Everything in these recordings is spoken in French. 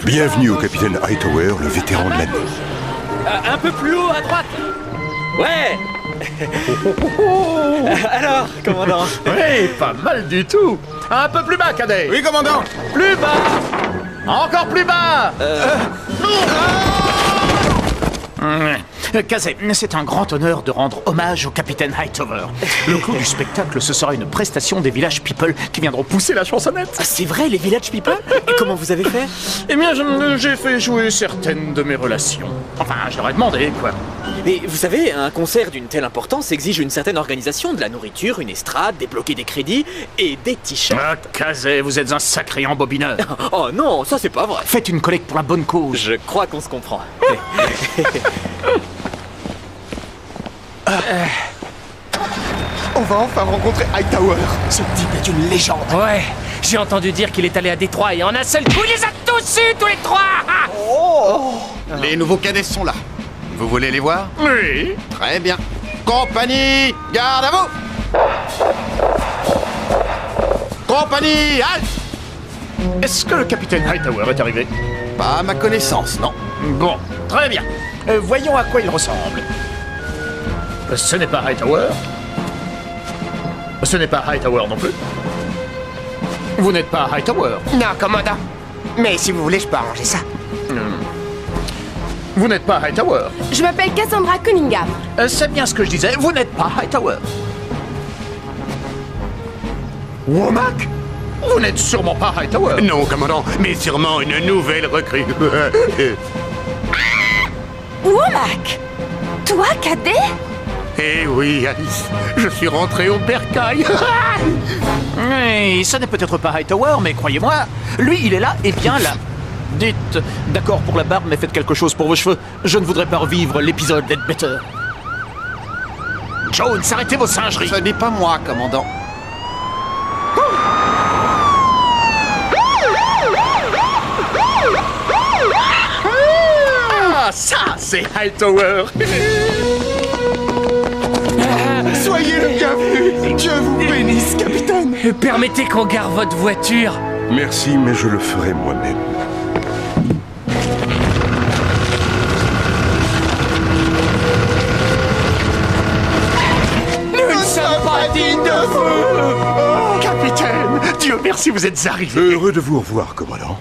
Bienvenue au capitaine Hightower, le vétéran de l'année. Un peu plus haut à droite. Ouais. Alors, commandant? Oui, pas mal du tout. Un peu plus bas, cadet. Oui, commandant. Plus bas. Encore plus bas. Kazé, c'est un grand honneur de rendre hommage au capitaine Hightower. Le clou du spectacle, ce sera une prestation des Village People qui viendront pousser la chansonnette. Ah, c'est vrai, les Village People? Et comment vous avez fait? Eh bien, j'ai fait jouer certaines de mes relations. Enfin, je leur ai demandé, quoi. Mais vous savez, un concert d'une telle importance exige une certaine organisation, de la nourriture, une estrade, débloquer des crédits et des t-shirts. Ah, Kazé, vous êtes un sacré embobineur. Oh non, ça c'est pas vrai. Faites une collecte pour la bonne cause. Je crois qu'on se comprend. On va enfin rencontrer Hightower. Ce type est une légende. Ouais, j'ai entendu dire qu'il est allé à Détroit et en un seul coup, il les a tous eus, tous les trois. Les nouveaux cadets sont là. Vous voulez les voir? Oui. Très bien. Compagnie, garde à vous. Compagnie, halte. Est-ce que le capitaine Hightower est arrivé? Pas à ma connaissance, non. Bon, très bien. Voyons à quoi il ressemble. Ce n'est pas Hightower. Ce n'est pas Hightower non plus. Vous n'êtes pas Hightower. Non, commandant. Mais si vous voulez, je peux arranger ça. Vous n'êtes pas Hightower. Je m'appelle Cassandra Cunningham. C'est bien ce que je disais, vous n'êtes pas Hightower. Womack? Vous n'êtes sûrement pas Hightower. Non, commandant, mais sûrement une nouvelle recrue. Womack! Toi, cadet? Eh oui, Alice, je suis rentré au bercail. Oui, ça n'est peut-être pas Hightower, mais croyez-moi, lui, il est là et bien là. Dites, d'accord pour la barbe, mais faites quelque chose pour vos cheveux. Je ne voudrais pas revivre l'épisode d'Ed Better. Jones, arrêtez vos singeries. Ce n'est pas moi, commandant. Ah, ça, c'est Hightower. Soyez le bienvenu. Dieu vous bénisse, capitaine. Permettez qu'on gare votre voiture. Merci, mais je le ferai moi-même. Nous ne sommes pas dignes de vous. Capitaine, Dieu merci, vous êtes arrivé. Heureux de vous revoir, commandant.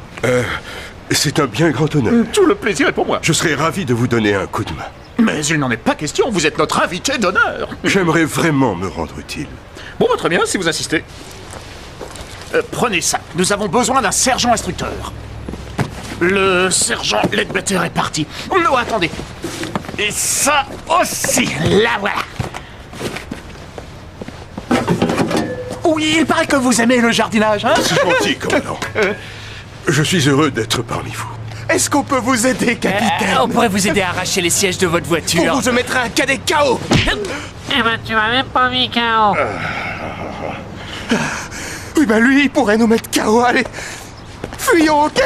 C'est un bien grand honneur. Tout le plaisir est pour moi. Je serais ravi de vous donner un coup de main. Mais il n'en est pas question, vous êtes notre invité d'honneur. J'aimerais vraiment me rendre utile. Bon, très bien, si vous insistez. Prenez ça, nous avons besoin d'un sergent instructeur. Le sergent Ledbetter est parti. Non, attendez. Et ça aussi, là voilà. Oui, il paraît que vous aimez le jardinage, hein? C'est gentil, commandant. Je suis heureux d'être parmi vous. Est-ce qu'on peut vous aider, capitaine? On pourrait vous aider à arracher les sièges de votre voiture. On vous mettra un cadet KO. Eh ben, tu m'as même pas mis KO. Oui, ben lui, il pourrait nous mettre KO. Allez, fuyons, ok?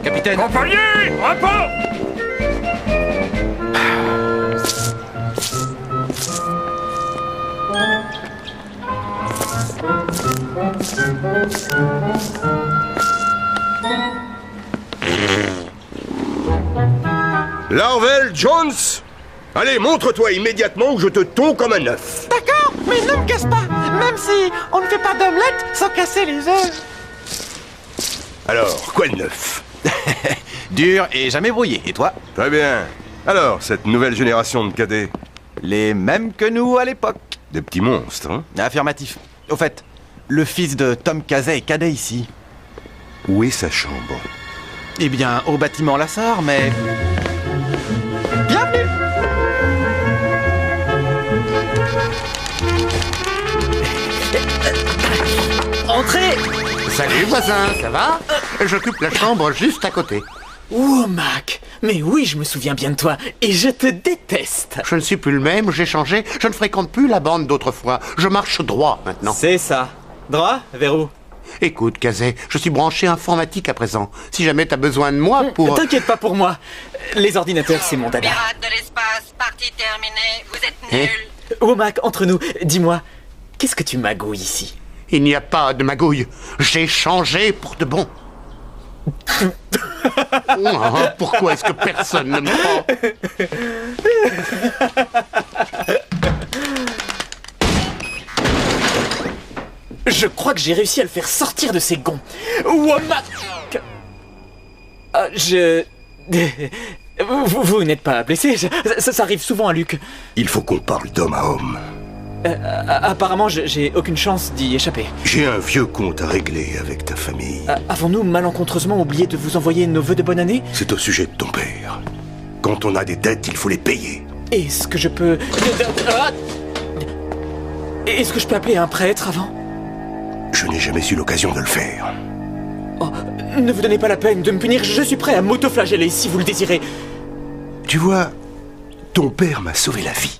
Capitaine. Compagnie, repos! Larvel Jones, allez, montre-toi immédiatement ou je te tonds comme un œuf. D'accord, mais ne me casse pas. Même si on ne fait pas d'omelette sans casser les œufs. Alors, quoi de neuf? Dur et jamais brouillé. Et toi? Très bien. Alors, cette nouvelle génération de cadets? Les mêmes que nous à l'époque. Des petits monstres, hein? Affirmatif. Au fait, le fils de Tom Cazet est cadet ici. Où est sa chambre? Eh bien, au bâtiment Lassard, mais... Bienvenue! Entrez! Salut voisin, ça va? J'occupe la chambre juste à côté. Womack! Mais oui, je me souviens bien de toi, et je te déteste! Je ne suis plus le même, j'ai changé, je ne fréquente plus la bande d'autrefois. Je marche droit maintenant. C'est ça. Droit? Vers où? Écoute, Cazet, je suis branché informatique à présent. Si jamais t'as besoin de moi pour... T'inquiète pas pour moi. Les ordinateurs, c'est mon dada. Pirates de l'espace, partie terminée, vous êtes nuls. Womack, entre nous, dis-moi, qu'est-ce que tu magouilles ici? Il n'y a pas de magouille. J'ai changé pour de bon. Oh, pourquoi est-ce que personne ne me prend? Je crois que j'ai réussi à le faire sortir de ses gonds. Womack! Vous n'êtes pas blessé, ça arrive souvent à Luc. Il faut qu'on parle d'homme à homme. Apparemment, j'ai aucune chance d'y échapper. J'ai un vieux compte à régler avec ta famille. Avons-nous malencontreusement oublié de vous envoyer nos vœux de bonne année? C'est au sujet de ton père. Quand on a des dettes, il faut les payer. Est-ce que je peux... Est-ce que je peux appeler un prêtre avant? Je n'ai jamais eu l'occasion de le faire. Oh, ne vous donnez pas la peine de me punir, je suis prêt à m'autoflageller si vous le désirez. Tu vois, ton père m'a sauvé la vie.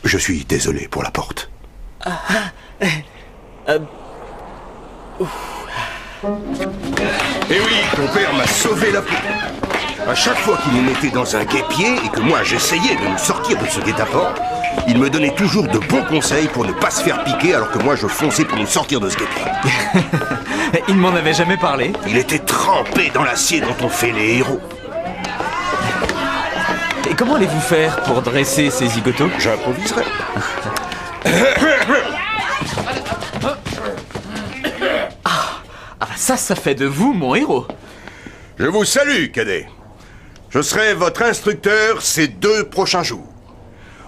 Je suis désolé pour la porte. Eh oui, ton père m'a sauvé la peau. À chaque fois qu'il nous mettait dans un guêpier et que moi j'essayais de nous sortir de ce guet-apens, il me donnait toujours de bons conseils pour ne pas se faire piquer alors que moi je fonçais pour nous sortir de ce guêpier. Il m'en avait jamais parlé. Il était trempé dans l'acier dont on fait les héros. Et comment allez-vous faire pour dresser ces zigotos? J'improviserai. Ça fait de vous mon héros. Je vous salue, cadet. Je serai votre instructeur ces 2 prochains jours.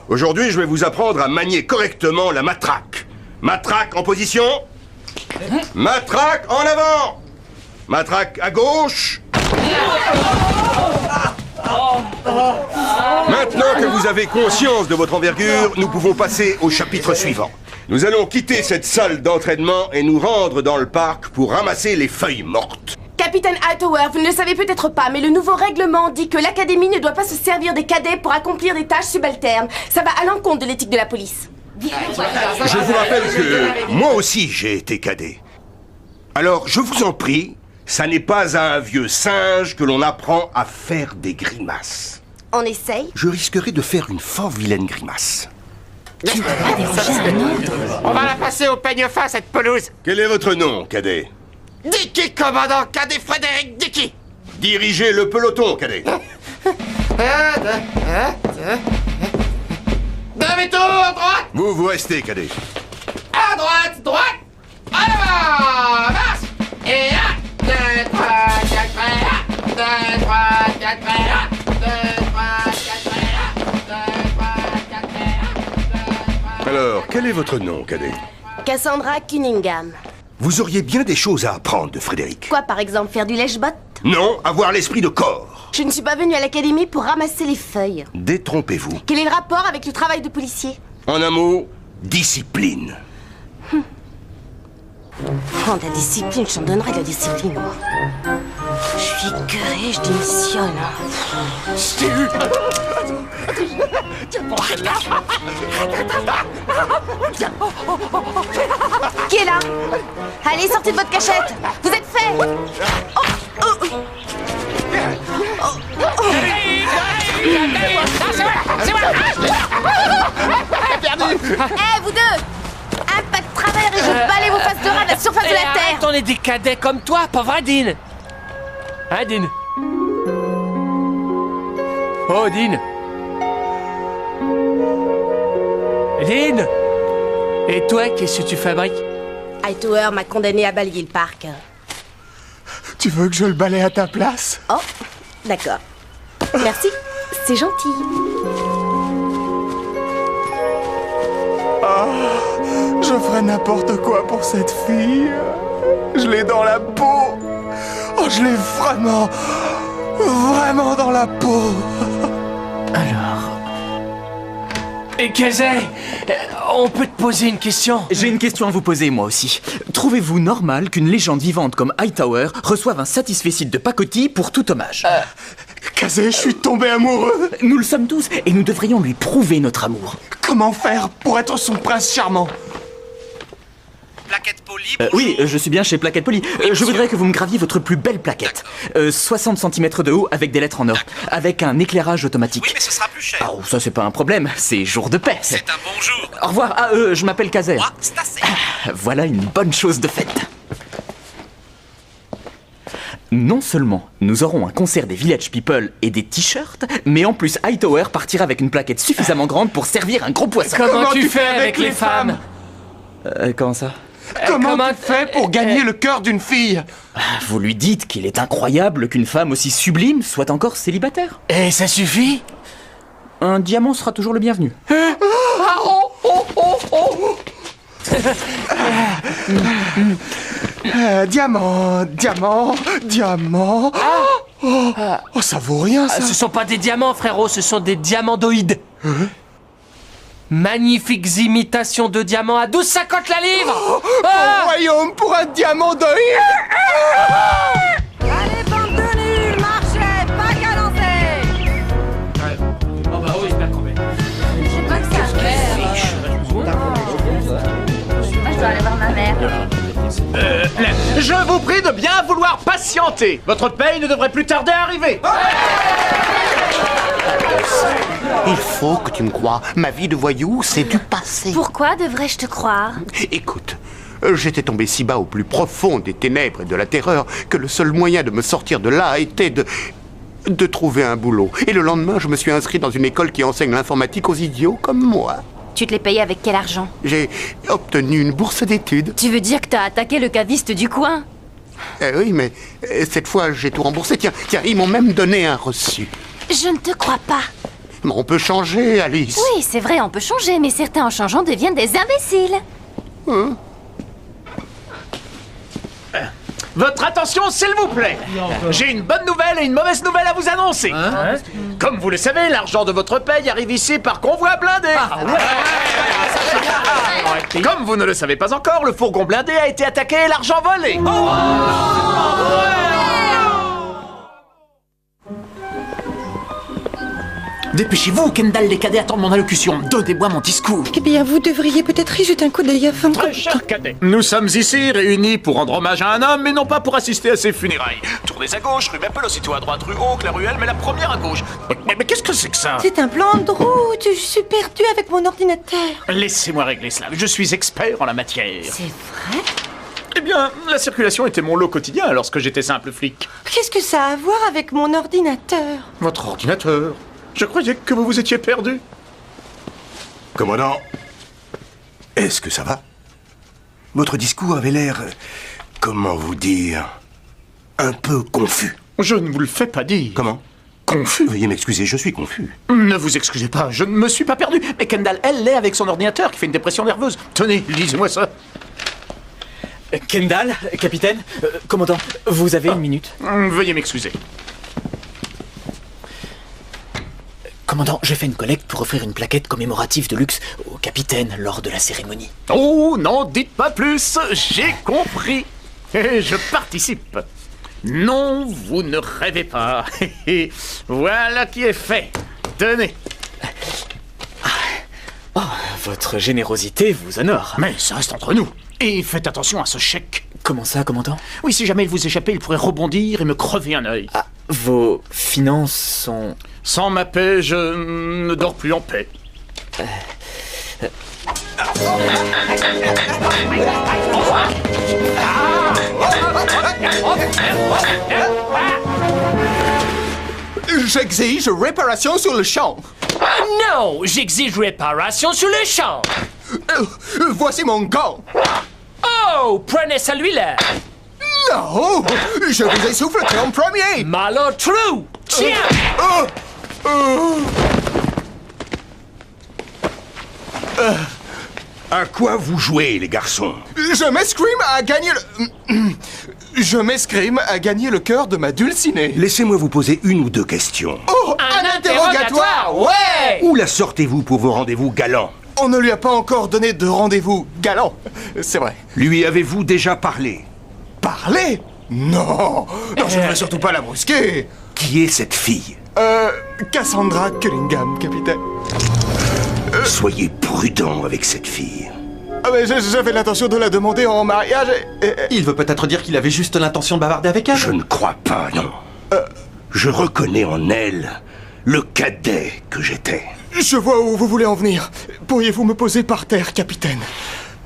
Aujourd'hui, je vais vous apprendre à manier correctement la matraque. Matraque en position. Matraque en avant. Matraque à gauche. Maintenant que vous avez conscience de votre envergure, nous pouvons passer au chapitre suivant. Nous allons quitter cette salle d'entraînement et nous rendre dans le parc pour ramasser les feuilles mortes. Capitaine Hightower, vous ne le savez peut-être pas, mais le nouveau règlement dit que l'académie ne doit pas se servir des cadets pour accomplir des tâches subalternes. Ça va à l'encontre de l'éthique de la police. Je vous rappelle que moi aussi j'ai été cadet. Alors, je vous en prie, ça n'est pas à un vieux singe que l'on apprend à faire des grimaces. On essaye? Je risquerais de faire une fort vilaine grimace. On va la passer au peigne fin, cette pelouse. Quel est votre nom, cadet? Dicky, commandant, cadet Frédéric Dicky. Dirigez le peloton, cadet. Demi-tour, à droite. Vous restez, cadet. À droite, droite. En avant, marche. Et 1, 2, 3, 4, 1, 2, 3, 4, 1, 2, 3, 4, 1, 2, 3, 4, 1. Alors, quel est votre nom, cadet? Cassandra Cunningham. Vous auriez bien des choses à apprendre de Frédéric. Quoi, par exemple, faire du lèche-botte? Non, avoir l'esprit de corps. Je ne suis pas venue à l'académie pour ramasser les feuilles. Détrompez-vous. Quel est le rapport avec le travail de policier? En un mot, discipline. Oh, de la discipline, je t'en donnerai de la discipline, moi. Je suis écœurée, je démissionne. Qui est là? Allez, sortez de votre cachette. Vous êtes faits. Eh, vous deux! Un pas de travers et je balaye vos faces de rat de la surface de la Terre! On est des cadets comme toi, pauvre Dean. Hein, Dean? Oh, Dean. Dean. Et toi, qu'est-ce que tu fabriques? Hightower m'a condamné à balayer le parc. Tu veux que je le balaye à ta place? Oh, d'accord. Merci, c'est gentil. Je ferais n'importe quoi pour cette fille. Je l'ai dans la peau. Oh, je l'ai vraiment dans la peau. Alors... Et Kazay, on peut te poser une question? J'ai une question à vous poser, moi aussi. Trouvez-vous normal qu'une légende vivante comme Hightower reçoive un satisfecit de pacotille pour tout hommage? Kazé, je suis tombé amoureux. Nous le sommes tous, et nous devrions lui prouver notre amour. Comment faire pour être son prince charmant? Plaquette polie, Oui, je suis bien chez Plaquette Polie. Je voudrais que vous me graviez votre plus belle plaquette. 60 cm de haut avec des lettres en or. Avec un éclairage automatique. Oui, mais ce sera plus cher. Ah, ça c'est pas un problème, c'est jour de paix. C'est un bon jour. Au revoir, je m'appelle Kazer. Moi, c'est assez. Voilà une bonne chose de faite. Non seulement nous aurons un concert des Village People et des t-shirts, mais en plus Hightower partira avec une plaquette suffisamment grande pour servir un gros poisson. Comment tu fais avec les femmes? Comment ça? Comment tu fais pour gagner le cœur d'une fille? Vous lui dites qu'il est incroyable qu'une femme aussi sublime soit encore célibataire. Et ça suffit? Un diamant sera toujours le bienvenu. Diamant. Oh, ça vaut rien, ça. Ce sont pas des diamants, frérot, ce sont des diamandoïdes. Magnifiques imitations de diamants à 12,50 la livre. Un royaume pour un diamant d'œil. Allez, bande de nuls, marchez, pas qu'à lancer. Oh bah oui, j'espère qu'on va. Je sais pas que ça fait. Je dois aller voir ma mère. Je vous prie de bien vouloir patienter. Votre paye ne devrait plus tarder à arriver. Il faut que tu me crois. Ma vie de voyou, c'est du passé. Pourquoi devrais-je te croire? Écoute, j'étais tombé si bas au plus profond des ténèbres et de la terreur que le seul moyen de me sortir de là était de trouver un boulot. Et le lendemain, je me suis inscrit dans une école qui enseigne l'informatique aux idiots comme moi. Tu te l'es payé avec quel argent? J'ai obtenu une bourse d'études. Tu veux dire que t'as attaqué le caviste du coin? Oui, mais cette fois, j'ai tout remboursé. Tiens, ils m'ont même donné un reçu. Je ne te crois pas. Mais on peut changer, Alice. Oui, c'est vrai, on peut changer, mais certains en changeant deviennent des imbéciles. Votre attention, s'il vous plaît. J'ai une bonne nouvelle et une mauvaise nouvelle à vous annoncer. Comme vous le savez, l'argent de votre paye arrive ici par convoi blindé. Comme vous ne le savez pas encore, le fourgon blindé a été attaqué et l'argent volé. Dépêchez-vous, Kendall, les cadets attendent mon allocution. Donnez-moi mon discours. Eh bien, vous devriez peut-être y jeter un coup d'œil avant. Très cher cadet. Nous sommes ici réunis pour rendre hommage à un homme, mais non pas pour assister à ses funérailles. Tournez à gauche, rue Maple, aussitôt à droite, rue Oak, la ruelle, mais la première à gauche. Mais qu'est-ce que c'est que ça? C'est un plan de route. Je suis perdu avec mon ordinateur. Laissez-moi régler cela. Je suis expert en la matière. C'est vrai? Eh bien, la circulation était mon lot quotidien lorsque j'étais simple flic. Qu'est-ce que ça a à voir avec mon ordinateur? Votre ordinateur? Je croyais que vous vous étiez perdu. Commandant, est-ce que ça va? Votre discours avait l'air... comment vous dire... un peu confus. Je ne vous le fais pas dire. Comment? Confus? Veuillez m'excuser, je suis confus. Ne vous excusez pas, je ne me suis pas perdu. Mais Kendall, elle l'est avec son ordinateur qui fait une dépression nerveuse. Tenez, lisez-moi ça. Kendall, capitaine, commandant, vous avez une minute. Veuillez m'excuser. Commandant, j'ai fait une collecte pour offrir une plaquette commémorative de luxe au capitaine lors de la cérémonie. Oh, n'en dites pas plus, j'ai compris. Et je participe. Non, vous ne rêvez pas. Voilà qui est fait. Tenez. Oh, votre générosité vous honore. Mais ça reste entre nous. Et faites attention à ce chèque. Comment ça, commandant? Oui, si jamais il vous échappait, il pourrait rebondir et me crever un œil. Ah, vos finances sont... Sans ma paix, je ne dors plus en paix. J'exige réparation sur le champ. Non, j'exige réparation sur le champ. Voici mon gant. Oh, prenez celui-là. Non! Je vous ai souffleté en premier! Malotru! Tiens! À quoi vous jouez, les garçons? Je m'escrime à gagner le... Je m'escrime à gagner le cœur de ma dulcinée. Laissez-moi vous poser une ou deux questions. Oh, un interrogatoire! Ouais! Où la sortez-vous pour vos rendez-vous galants? On ne lui a pas encore donné de rendez-vous galant. C'est vrai. Lui avez-vous déjà parlé? Parler? Non! Non, je ne vais surtout pas la brusquer. Qui est cette fille? Cassandra Cunningham, capitaine. Soyez prudent avec cette fille. Ah mais j'avais l'intention de la demander en mariage et... Il veut peut-être dire qu'il avait juste l'intention de bavarder avec elle. Je ne crois pas, non. Je reconnais en elle le cadet que j'étais. Je vois où vous voulez en venir. Pourriez-vous me poser par terre, capitaine?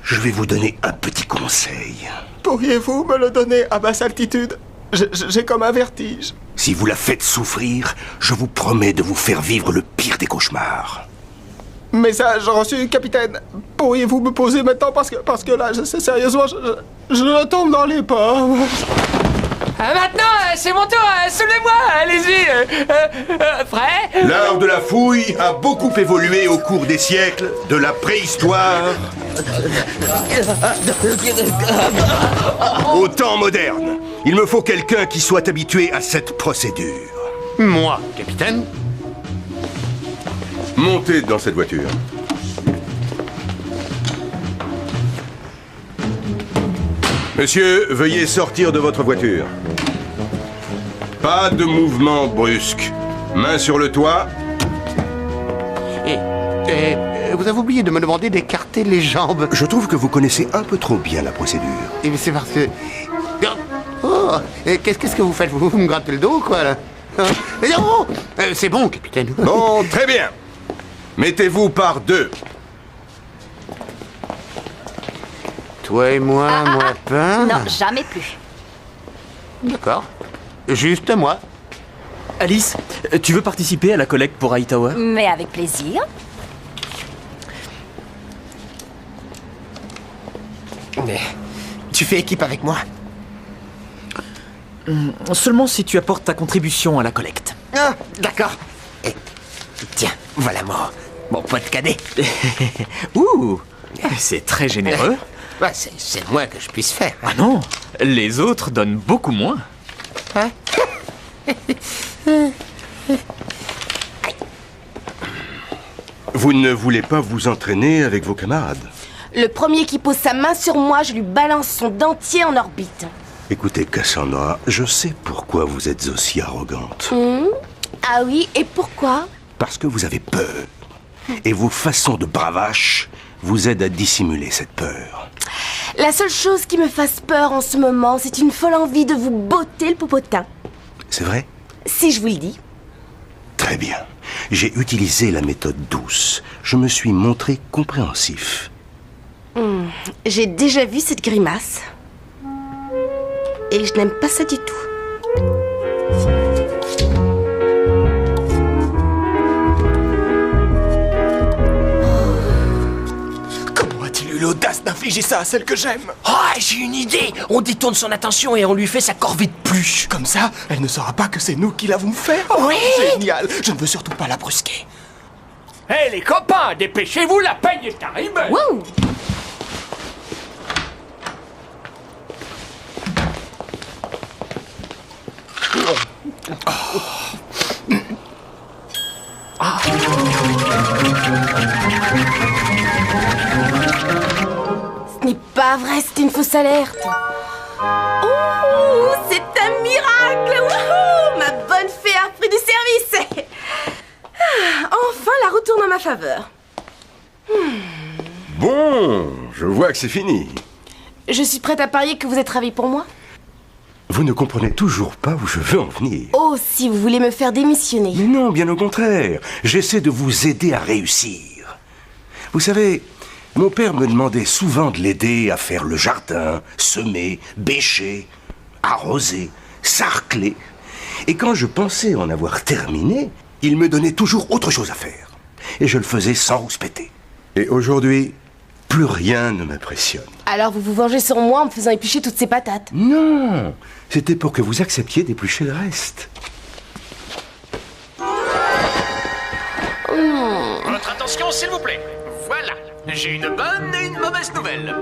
Je vais vous donner un petit conseil. Pourriez-vous me le donner à basse altitude? J'ai comme un vertige. Si vous la faites souffrir, je vous promets de vous faire vivre le pire des cauchemars. Message reçu, capitaine. Pourriez-vous me poser maintenant parce que là, sérieusement, je tombe dans les pommes. Maintenant, c'est mon tour, soulevez-moi, allez-y. Prêt? L'art de la fouille a beaucoup évolué au cours des siècles, de la préhistoire au temps moderne. Il me faut quelqu'un qui soit habitué à cette procédure. Moi, capitaine? Montez dans cette voiture. Monsieur, veuillez sortir de votre voiture. Pas de mouvement brusque. Main sur le toit. Vous avez oublié de me demander d'écarter les jambes. Je trouve que vous connaissez un peu trop bien la procédure. Et c'est parce que... Oh, qu'est-ce que vous faites? Vous me grattez le dos, quoi, là? Non, c'est bon, capitaine. Bon, très bien. Mettez-vous par deux. Toi et moi, moi pas. Non, jamais plus. D'accord. Juste moi. Alice, tu veux participer à la collecte pour Hightower? Mais avec plaisir. Mais tu fais équipe avec moi? Seulement si tu apportes ta contribution à la collecte. Ah, d'accord. Tiens, voilà mon pote cadet. Ouh, c'est très généreux. Bah, c'est le moins que je puisse faire. Ah non, les autres donnent beaucoup moins. Hein? Vous ne voulez pas vous entraîner avec vos camarades? Le premier qui pose sa main sur moi, je lui balance son dentier en orbite. Écoutez, Cassandra, je sais pourquoi vous êtes aussi arrogante. Ah oui, et pourquoi? Parce que vous avez peur. Et vos façons de bravache vous aident à dissimuler cette peur. La seule chose qui me fasse peur en ce moment, c'est une folle envie de vous botter le popotin. C'est vrai? Si je vous le dis. Très bien. J'ai utilisé la méthode douce. Je me suis montré compréhensif. J'ai déjà vu cette grimace. Et je n'aime pas ça du tout. Comment a-t-il eu l'audace d'infliger ça à celle que j'aime? Ah, j'ai une idée. On détourne son attention et on lui fait sa corvée de plus. Comme ça, elle ne saura pas que c'est nous qui l'avons fait. Oui. Génial. Je ne veux surtout pas la brusquer. Hé, les copains, dépêchez-vous, la peigne est arrivée. Wow. Ce n'est pas vrai, c'est une fausse alerte. Oh, c'est un miracle. Wouhou, ma bonne fée a repris du service. Enfin, la roue tourne en ma faveur. Bon, je vois que c'est fini. Je suis prête à parier que vous êtes ravi pour moi. Vous ne comprenez toujours pas où je veux en venir. Oh, si vous voulez me faire démissionner. Mais non, bien au contraire. J'essaie de vous aider à réussir. Vous savez, mon père me demandait souvent de l'aider à faire le jardin, semer, bêcher, arroser, sarcler. Et quand je pensais en avoir terminé, il me donnait toujours autre chose à faire. Et je le faisais sans rouspéter. Et aujourd'hui, Plus rien ne m'impressionne. Alors vous vous vengez sur moi en me faisant éplucher toutes ces patates. Non, c'était pour que vous acceptiez d'éplucher le reste. Votre attention, s'il vous plaît. Voilà. J'ai une bonne et une mauvaise nouvelle.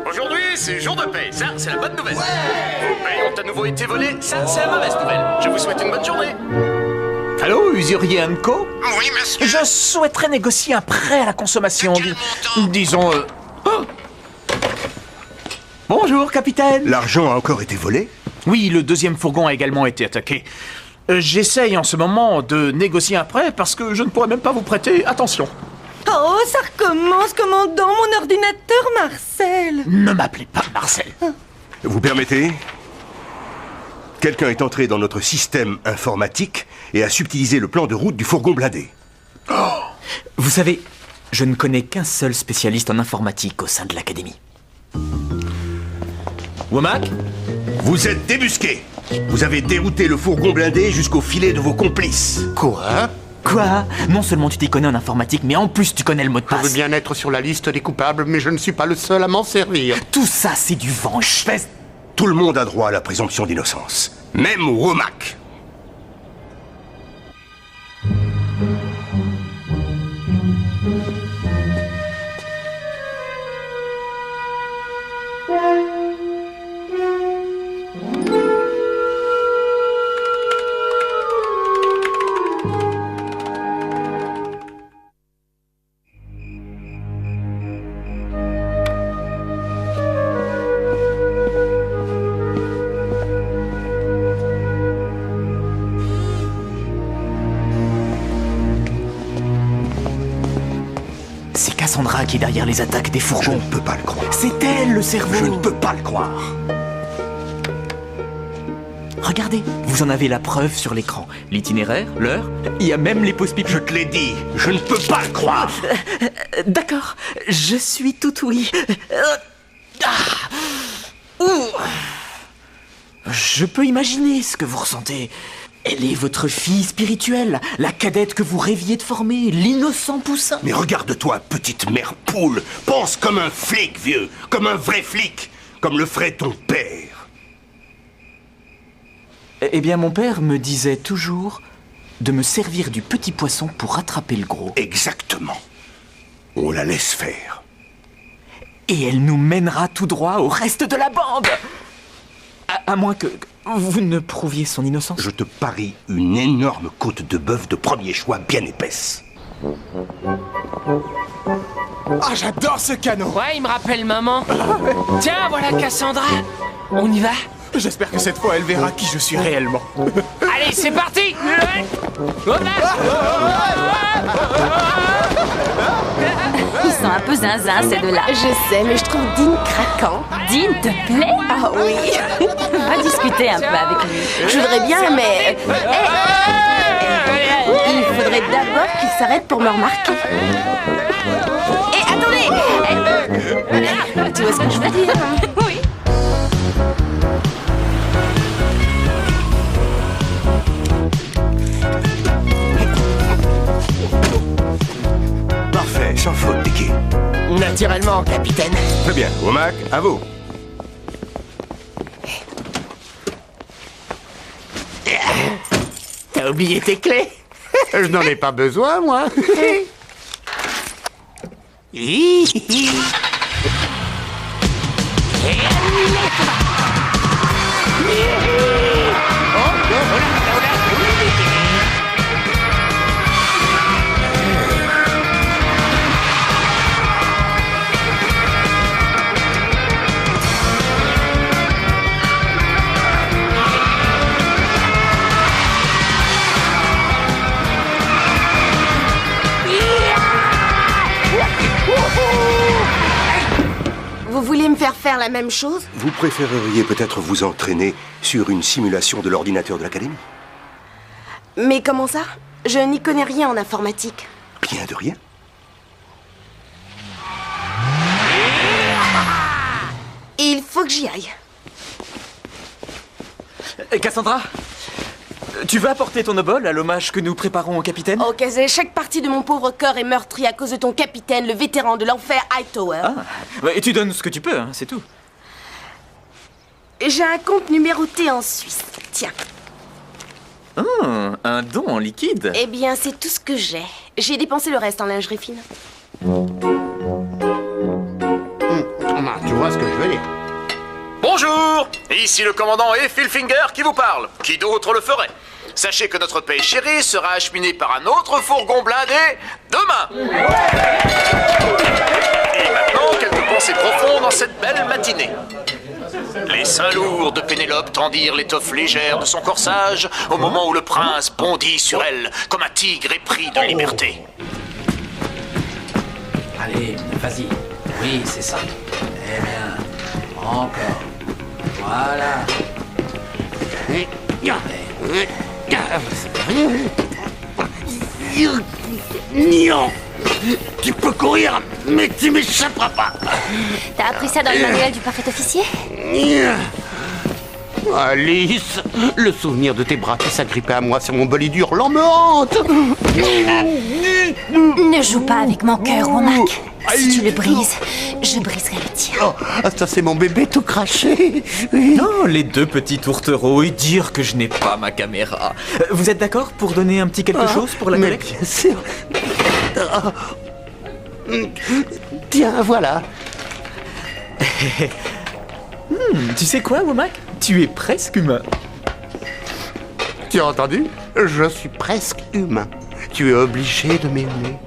Aujourd'hui, c'est jour de paix. Ça, c'est la bonne nouvelle. Vos paix ont à nouveau été volées. Ça, c'est la mauvaise nouvelle. Je vous souhaite une bonne journée. Allô, Usurier & Co? Oui, monsieur. Je souhaiterais négocier un prêt à la consommation. Disons... Oh. Bonjour, capitaine. L'argent a encore été volé? Oui, le deuxième fourgon a également été attaqué. J'essaye en ce moment de négocier un prêt parce que je ne pourrais même pas vous prêter. Attention. Oh, ça recommence, commandant, mon ordinateur, Marcel. Ne m'appelez pas Marcel. Vous permettez? Quelqu'un est entré dans notre système informatique et a subtilisé le plan de route du fourgon blindé. Oh! Vous savez, je ne connais qu'un seul spécialiste en informatique au sein de l'Académie. Womack? Vous êtes débusqué. Vous avez dérouté le fourgon blindé jusqu'au filet de vos complices. Quoi? Quoi? Non seulement tu t'y connais en informatique, mais en plus tu connais le mot de passe. Je veux bien être sur la liste des coupables, mais je ne suis pas le seul à m'en servir. Tout ça, c'est du vent. Tout le monde a droit à la présomption d'innocence. Même Womack. C'est Cassandra qui est derrière les attaques des fourgons. Je ne peux pas le croire. C'est elle, le cerveau. Je ne peux pas le croire. Regardez, vous en avez la preuve sur l'écran. L'itinéraire, l'heure, il y a même les pauses pipi. Je te l'ai dit, je ne peux pas le croire. D'accord, je suis tout oui. Je peux imaginer ce que vous ressentez. Elle est votre fille spirituelle, la cadette que vous rêviez de former, l'innocent poussin. Mais regarde-toi, petite mère poule. Pense comme un flic, vieux. Comme un vrai flic. Comme le ferait ton père. Eh bien, mon père me disait toujours de me servir du petit poisson pour rattraper le gros. Exactement. On la laisse faire. Et elle nous mènera tout droit au reste de la bande. À moins que vous ne prouviez son innocence. Je te parie une énorme côte de bœuf de premier choix bien épaisse. Ah, j'adore ce canon. Ouais, il me rappelle maman. Tiens, voilà Cassandra. On y va? J'espère que cette fois, elle verra qui je suis réellement. Allez, c'est parti. Ils sont un peu zinzin, ces deux-là. Je sais, mais je trouve Dean craquant. Dean te plaît? Ah oui. Va discuter un peu avec lui. Je voudrais bien, mais... Il faudrait d'abord qu'il s'arrête pour me remarquer. Attendez. Tu vois ce que je veux dire? Oui. Parfait, sans faute, Dicky. Naturellement, capitaine. Très bien, Womack, à vous. T'as oublié tes clés? Je n'en ai pas besoin, moi. Vous voulez me faire faire la même chose? Vous préféreriez peut-être vous entraîner sur une simulation de l'ordinateur de l'Académie? Mais comment ça? Je n'y connais rien en informatique. Bien de rien. Il faut que j'y aille. Cassandra, Tu veux apporter ton obol à l'hommage que nous préparons au capitaine? Oh, Kazé, chaque partie de mon pauvre cœur est meurtrie à cause de ton capitaine, le vétéran de l'enfer Hightower. Et tu donnes ce que tu peux, hein, c'est tout. J'ai un compte numéroté en Suisse. Tiens. Un don en liquide? Eh bien, c'est tout ce que j'ai. J'ai dépensé le reste en lingerie fine. Tu vois ce que je veux dire? Bonjour, ici le commandant Effelfinger qui vous parle. Qui d'autre le ferait? Sachez que notre paix chérie sera acheminée par un autre fourgon blindé demain. Et maintenant, quelques pensées profondes dans cette belle matinée. Les seins lourds de Pénélope tendirent l'étoffe légère de son corsage au moment où le prince bondit sur elle comme un tigre épris de liberté. Allez, vas-y. Oui, c'est ça. Eh bien, encore. Voilà. Non. Tu peux courir, mais tu m'échapperas pas. T'as appris ça dans le manuel du parfait officier? Alice, le souvenir de tes bras qui s'agrippaient à moi sur mon bolide hurlant me hante. Ne joue pas avec mon cœur, Womack. Si tu le brises, je briserai le tien. Oh, ça c'est mon bébé tout craché. Oui. Non, les deux petits tourtereaux et dire que je n'ai pas ma caméra. Vous êtes d'accord pour donner un petit quelque chose pour la collecte? Bien sûr. Tiens, voilà. Tu sais quoi, Womack? Tu es presque humain. Tu as entendu? Je suis presque humain. Tu es obligé de m'aimer.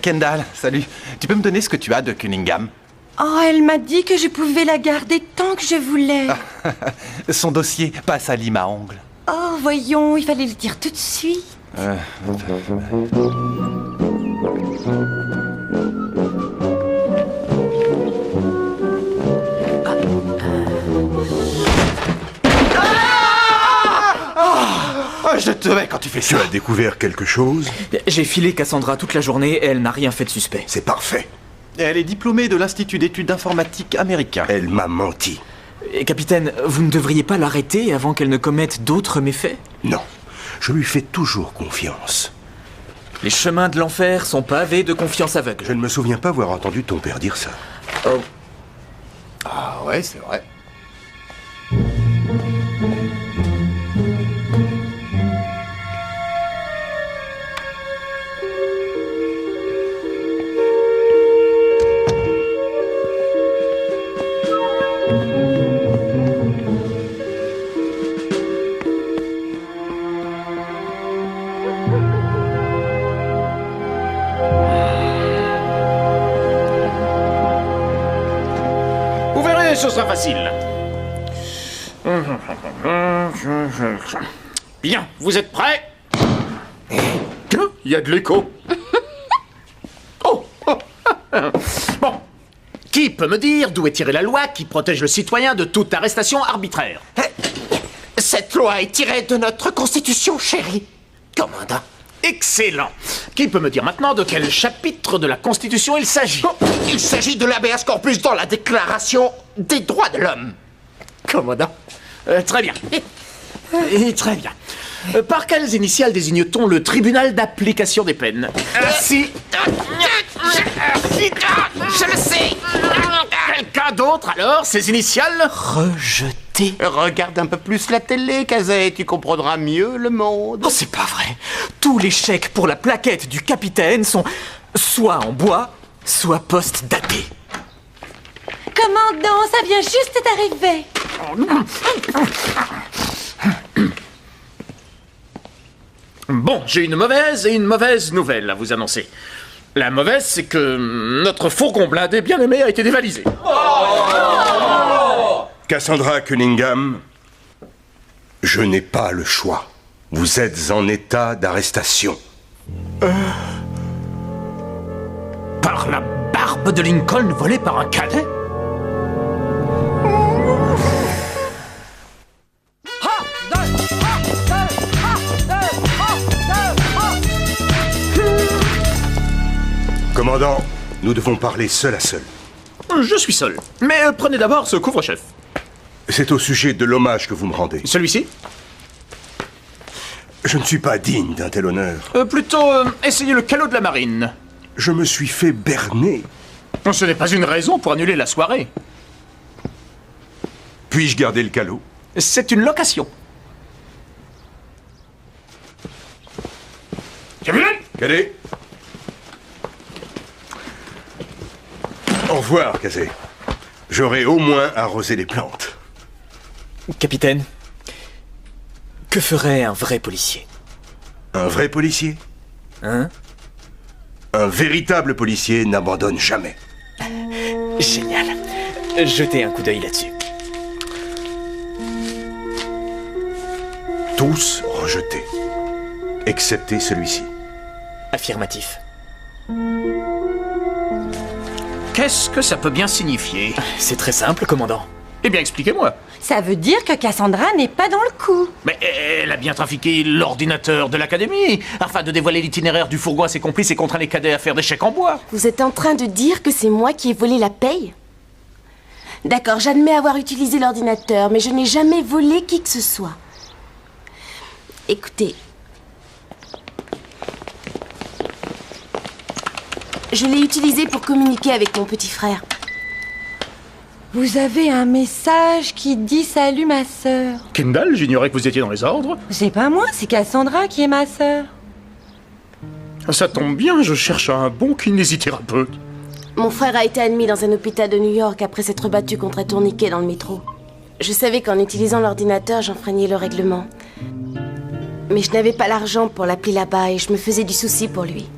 Kendall, salut. Tu peux me donner ce que tu as de Cunningham? Oh, elle m'a dit que je pouvais la garder tant que je voulais. Son dossier passe à lime à ongles. Oh, voyons, il fallait le dire tout de suite. Je te hais quand tu fais ça. Tu as découvert quelque chose? J'ai filé Cassandra toute la journée et elle n'a rien fait de suspect. C'est parfait. Elle est diplômée de l'Institut d'études d'informatique américain. Elle m'a menti. Et capitaine, vous ne devriez pas l'arrêter avant qu'elle ne commette d'autres méfaits? Non, je lui fais toujours confiance. Les chemins de l'enfer sont pavés de confiance aveugle. Je ne me souviens pas avoir entendu ton père dire ça. Oh. Ah ouais, c'est vrai. Ce sera facile. Bien, vous êtes prêts? Il y a de l'écho. Oh. Bon. Qui peut me dire d'où est tirée la loi qui protège le citoyen de toute arrestation arbitraire? Cette loi est tirée de notre Constitution, chérie. Commandant. Excellent. Qui peut me dire maintenant de quel chapitre de la Constitution il s'agit? Il s'agit de l'habeas corpus dans la Déclaration des droits de l'homme. Commandant. Très bien. Très bien. Par quelles initiales désigne-t-on le tribunal d'application des peines? Si. Je le sais. Quelqu'un d'autre alors? Ces initiales? Rejeté. Regarde un peu plus la télé, Kazé, tu comprendras mieux le monde. Oh, c'est pas vrai. Tous les chèques pour la plaquette du capitaine sont soit en bois, soit post-datés. Commandant, ça vient juste d'arriver. Bon, j'ai une mauvaise et une mauvaise nouvelle à vous annoncer. La mauvaise, c'est que notre fourgon blindé bien aimé a été dévalisé. Cassandra Cunningham, je n'ai pas le choix. Vous êtes en état d'arrestation. Par la barbe de Lincoln volée par un cadet? Commandant, nous devons parler seul à seul. Je suis seul. Mais prenez d'abord ce couvre-chef. C'est au sujet de l'hommage que vous me rendez. Celui-ci? Je ne suis pas digne d'un tel honneur. Plutôt, essayez le calot de la marine. Je me suis fait berner. Ce n'est pas une raison pour annuler la soirée. Puis-je garder le calot? C'est une location. Cadet. Au revoir, Kazé. J'aurai au moins arrosé les plantes. Capitaine, que ferait un vrai policier? Un vrai policier? Hein? Un véritable policier n'abandonne jamais. Génial. Jetez un coup d'œil là-dessus. Tous rejetés. Excepté celui-ci. Affirmatif. Qu'est-ce que ça peut bien signifier? C'est très simple, commandant. Eh bien, expliquez-moi. Ça veut dire que Cassandra n'est pas dans le coup. Mais elle a bien trafiqué l'ordinateur de l'académie afin de dévoiler l'itinéraire du fourgon à ses complices et contraint les cadets à faire des chèques en bois. Vous êtes en train de dire que c'est moi qui ai volé la paye? D'accord, j'admets avoir utilisé l'ordinateur, mais je n'ai jamais volé qui que ce soit. Écoutez. Je l'ai utilisé pour communiquer avec mon petit frère. Vous avez un message qui dit « Salut ma sœur ». Kendall, j'ignorais que vous étiez dans les ordres. C'est pas moi, c'est Cassandra qui est ma sœur. Ça tombe bien, je cherche un bon kinésithérapeute. Mon frère a été admis dans un hôpital de New York après s'être battu contre un tourniquet dans le métro. Je savais qu'en utilisant l'ordinateur, j'enfreignais le règlement. Mais je n'avais pas l'argent pour l'appeler là-bas et je me faisais du souci pour lui.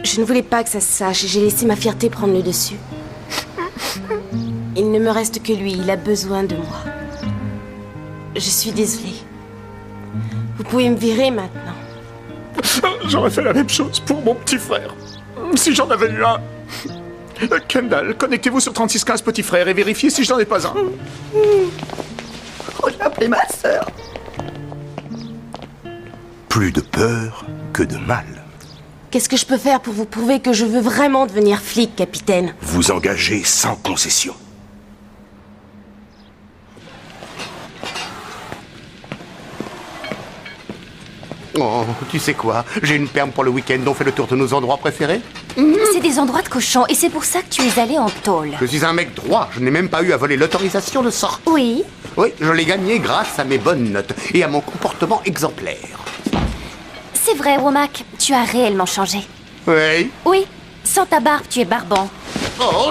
Je ne voulais pas que ça se sache et j'ai laissé ma fierté prendre le dessus. Il ne me reste que lui, il a besoin de moi. Je suis désolée. Vous pouvez me virer maintenant. J'aurais fait la même chose pour mon petit frère. Si j'en avais eu un. Kendall, connectez-vous sur 3615 petit frère et vérifiez si je n'en ai pas un. Oh, j'ai appelé ma sœur. Plus de peur que de mal. Qu'est-ce que je peux faire pour vous prouver que je veux vraiment devenir flic, capitaine? Vous engagez sans concession. Oh, tu sais quoi? J'ai une perme pour le week-end. On fait le tour de nos endroits préférés? C'est des endroits de cochons et c'est pour ça que tu es allé en tôle. Je suis un mec droit. Je n'ai même pas eu à voler l'autorisation de sortie. Oui. Oui, je l'ai gagné grâce à mes bonnes notes et à mon comportement exemplaire. C'est vrai, Womack, tu as réellement changé. Oui. Oui, sans ta barbe, tu es barbant. Oh,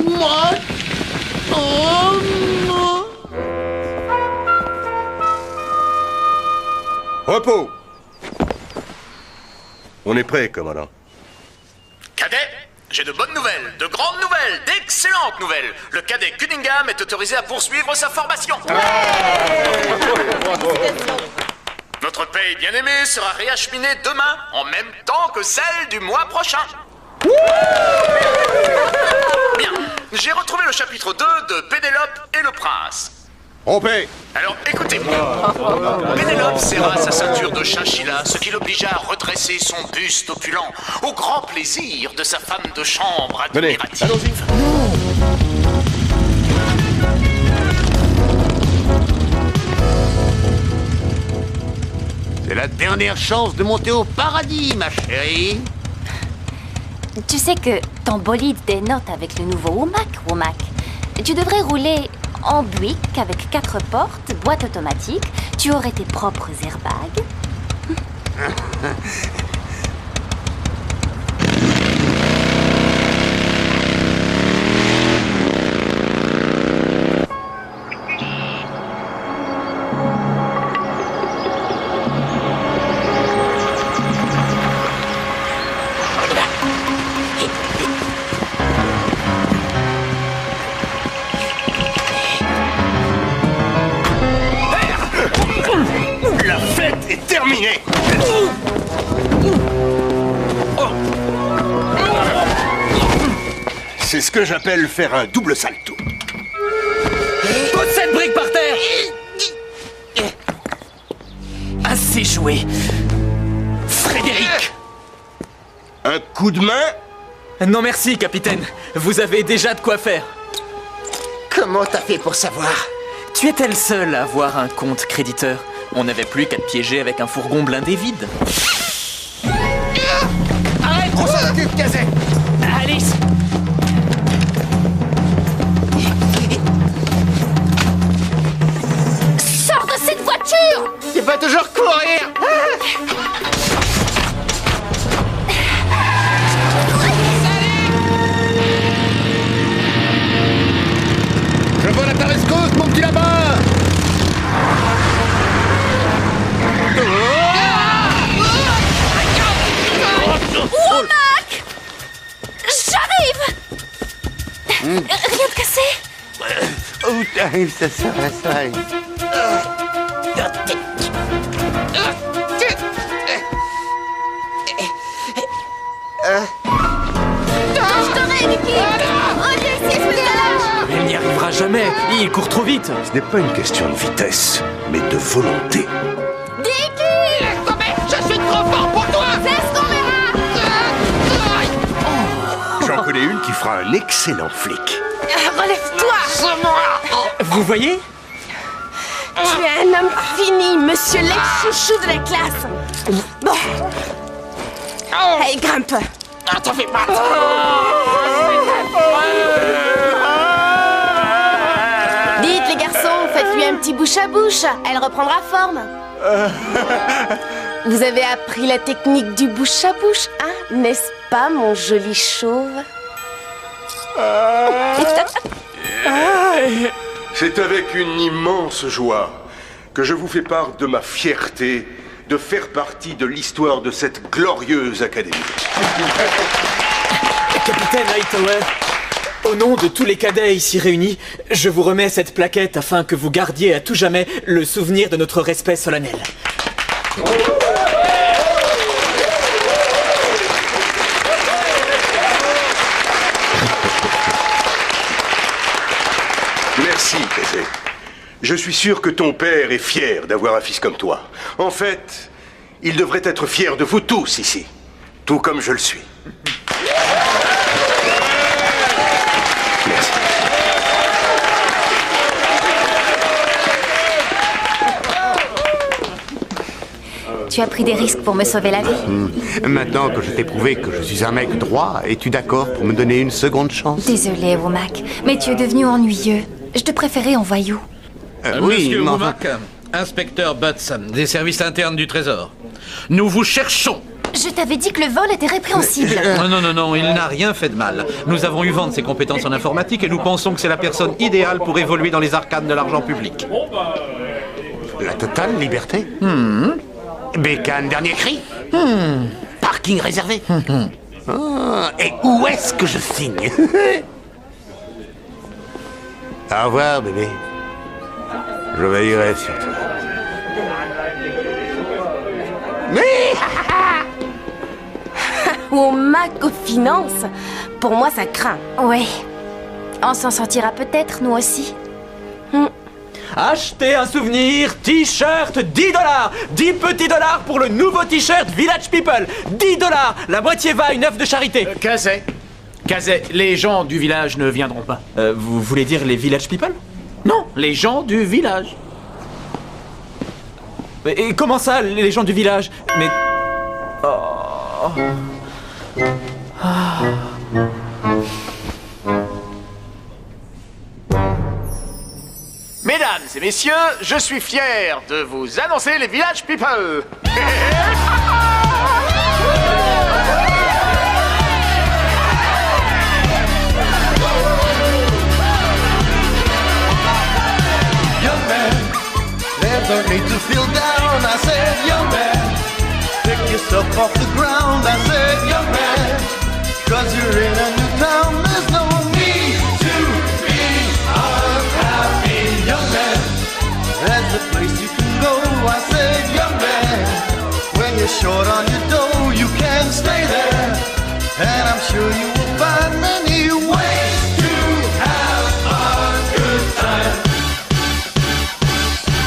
moi. Oh, non. Repos. On est prêt, commandant. Cadet, j'ai de bonnes nouvelles, de grandes nouvelles, d'excellentes nouvelles. Le cadet Cunningham est autorisé à poursuivre sa formation. Notre paye bien-aimée sera réacheminée demain, en même temps que celle du mois prochain. Bien, j'ai retrouvé le chapitre 2 de Pénélope et le prince. On paie. Alors écoutez-moi. Pénélope serra sa ceinture de chinchilla, ce qui l'obligea à redresser son buste opulent, au grand plaisir de sa femme de chambre admirative. C'est la dernière chance de monter au paradis, ma chérie. Tu sais que ton bolide dénote avec le nouveau Womack. Tu devrais rouler en Buick avec 4 portes, boîte automatique. Tu aurais tes propres airbags. La fête est terminée. C'est ce que j'appelle faire un double salto. Pose cette brique par terre. Assez joué. Frédéric. Un coup de main Non merci, capitaine. Vous avez déjà de quoi faire. Comment t'as fait pour savoir? Tu étais le seul à avoir un compte créditeur. On n'avait plus qu'à te piéger avec un fourgon blindé vide. Arrête, on s'en occupe, Kazé. Alice! Sors de cette voiture! Tu peux toujours courir. Je vois la Tarescos, mon petit lapin. Womack! J'arrive! Rien de cassé? Oh, ça sera ça. Je t'aurai, Mickey! Reviens ici, espèce de lâche! Elle n'y arrivera jamais. Il court trop vite. Ce n'est pas une question de vitesse, mais de volonté. Dicky! Laisse tomber, je suis trop fort pour toi. C'est ce qu'on verra! J'en connais une qui fera un excellent flic. Relève-toi! C'est moi. Vous voyez? Tu es un homme fini, monsieur l'ex-chouchou de la classe. Bon. Allez, grimpe. Ah, t'en fais pas. Dites, les garçons, faites-lui un petit bouche à bouche. Elle reprendra forme. Vous avez appris la technique du bouche à bouche, hein? N'est-ce pas, mon joli chauve? C'est avec une immense joie que je vous fais part de ma fierté de faire partie de l'histoire de cette glorieuse académie. Capitaine Hightower, au nom de tous les cadets ici réunis, je vous remets cette plaquette afin que vous gardiez à tout jamais le souvenir de notre respect solennel. Merci, Kazé. Je suis sûr que ton père est fier d'avoir un fils comme toi. En fait, il devrait être fier de vous tous ici, tout comme je le suis. Merci. Tu as pris des risques pour me sauver la vie. Maintenant que je t'ai prouvé que je suis un mec droit, es-tu d'accord pour me donner une seconde chance? Désolé, Womack, mais tu es devenu ennuyeux. Je te préférais en voyou. Monsieur mais Womack, inspecteur Butts, des services internes du Trésor. Nous vous cherchons. Je t'avais dit que le vol était répréhensible. Non, il n'a rien fait de mal. Nous avons eu vent de ses compétences en informatique et nous pensons que c'est la personne idéale pour évoluer dans les arcanes de l'argent public. La totale liberté? Bécane, dernier cri? Parking réservé? Et où est-ce que je signe? Au revoir, bébé. Je veillerai sur toi. Mais Womack aux finances. Pour moi, ça craint. Oui. On s'en sortira peut-être, nous aussi. Achetez un souvenir, t-shirt, $10 10 petits dollars pour le nouveau t-shirt Village People. $10, la moitié va à une œuvre de charité. Kazé, les gens du village ne viendront pas. Vous voulez dire les Village People? Non, les gens du village. Et comment ça, les gens du village? Mais... Oh. Ah. Mesdames et messieurs, je suis fier de vous annoncer les Village People. Young man, there's no need to feel down. I said, young man, pick yourself off the ground. I said, young man, 'cause you're in a new town. There's no need to be unhappy, young man. There's a place you can go. I said, young man, when you're short on your dough, you can stay there, and I'm sure you will find many ways to have a good time.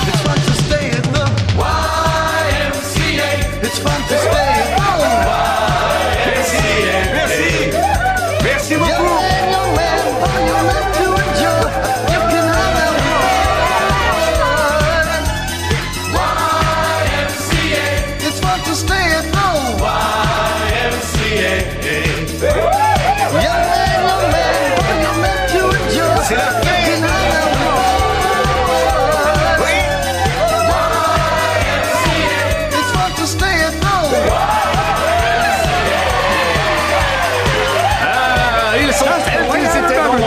It's fun to stay at the YMCA. It's fun to stay at the YMCA. Merci.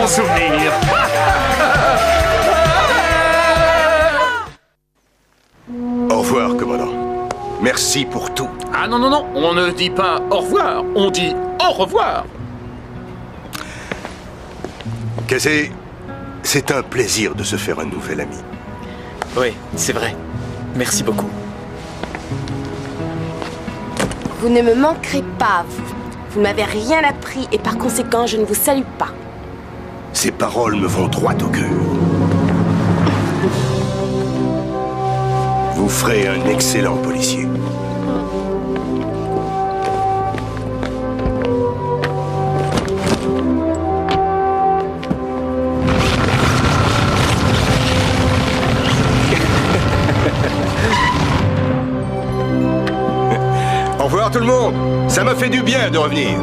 souvenir. Au revoir, commandant. Merci pour tout. Ah non, non, non, on ne dit pas au revoir, on dit au revoir. Casey, c'est un plaisir de se faire un nouvel ami. Oui, c'est vrai. Merci beaucoup. Vous ne me manquerez pas, vous. Vous ne m'avez rien appris et par conséquent, je ne vous salue pas. Ces paroles me vont droit au cœur. Vous ferez un excellent policier. Au revoir tout le monde. Ça m'a fait du bien de revenir.